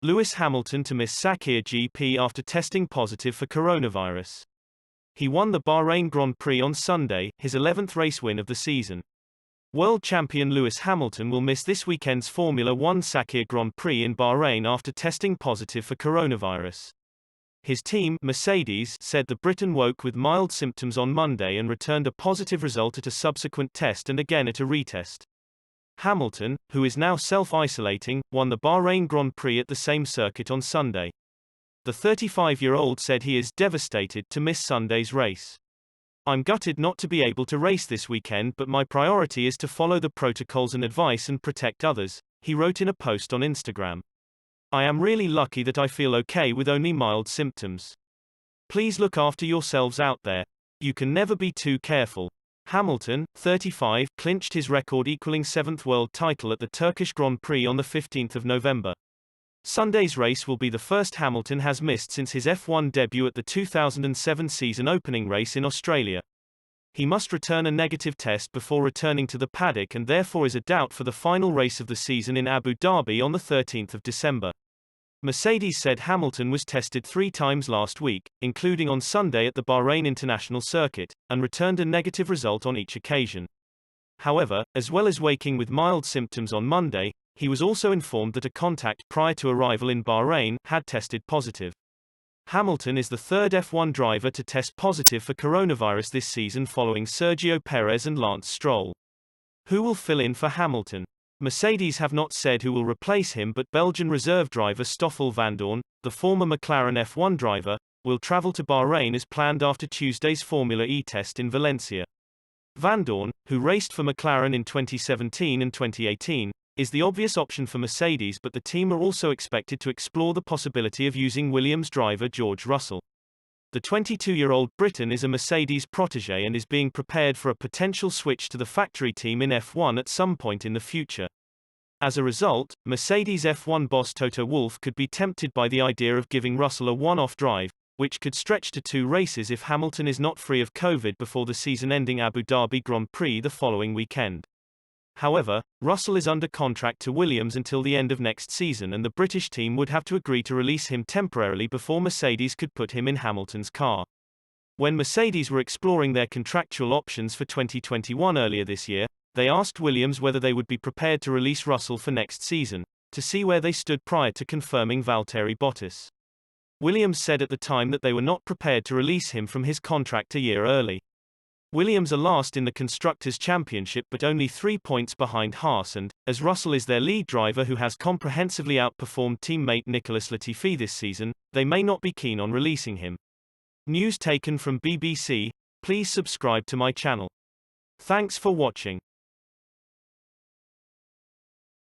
Lewis Hamilton to miss Sakhir GP after testing positive for coronavirus. He won the Bahrain Grand Prix on Sunday, his 11th race win of the season. World champion Lewis Hamilton will miss this weekend's Formula One Sakhir Grand Prix in Bahrain after testing positive for coronavirus. His team, Mercedes, said the Briton woke with mild symptoms on Monday and returned a positive result at a subsequent test and again at a retest. Hamilton, who is now self-isolating, won the Bahrain Grand Prix at the same circuit on Sunday. The 35-year-old said he is devastated to miss Sunday's race. "I'm gutted not to be able to race this weekend, but my priority is to follow the protocols and advice and protect others," he wrote in a post on Instagram. "I am really lucky that I feel okay with only mild symptoms. Please look after yourselves out there. You can never be too careful." Hamilton, 35, clinched his record-equaling 7th world title at the Turkish Grand Prix on the 15th of November. Sunday's race will be the first Hamilton has missed since his F1 debut at the 2007 season opening race in Australia. He must return a negative test before returning to the paddock and therefore is a doubt for the final race of the season in Abu Dhabi on the 13th of December. Mercedes said Hamilton was tested 3 times last week, including on Sunday at the Bahrain International Circuit, and returned a negative result on each occasion. However, as well as waking with mild symptoms on Monday, he was also informed that a contact prior to arrival in Bahrain had tested positive. Hamilton is the third F1 driver to test positive for coronavirus this season following Sergio Perez and Lance Stroll. Who will fill in for Hamilton? Mercedes have not said who will replace him, but Belgian reserve driver Stoffel Vandoorne, the former McLaren F1 driver, will travel to Bahrain as planned after Tuesday's Formula E test in Valencia. Vandoorne, who raced for McLaren in 2017 and 2018, is the obvious option for Mercedes, but the team are also expected to explore the possibility of using Williams driver George Russell. The 22-year-old Briton is a Mercedes protégé and is being prepared for a potential switch to the factory team in F1 at some point in the future. As a result, Mercedes F1 boss Toto Wolff could be tempted by the idea of giving Russell a one-off drive, which could stretch to 2 races if Hamilton is not free of COVID before the season-ending Abu Dhabi Grand Prix the following weekend. However, Russell is under contract to Williams until the end of next season, and the British team would have to agree to release him temporarily before Mercedes could put him in Hamilton's car. When Mercedes were exploring their contractual options for 2021 earlier this year, they asked Williams whether they would be prepared to release Russell for next season, to see where they stood prior to confirming Valtteri Bottas. Williams said at the time that they were not prepared to release him from his contract a year early. Williams are last in the Constructors' Championship but only 3 points behind Haas, and, as Russell is their lead driver who has comprehensively outperformed teammate Nicholas Latifi this season, they may not be keen on releasing him. News taken from BBC. Please subscribe to my channel. Thanks for watching.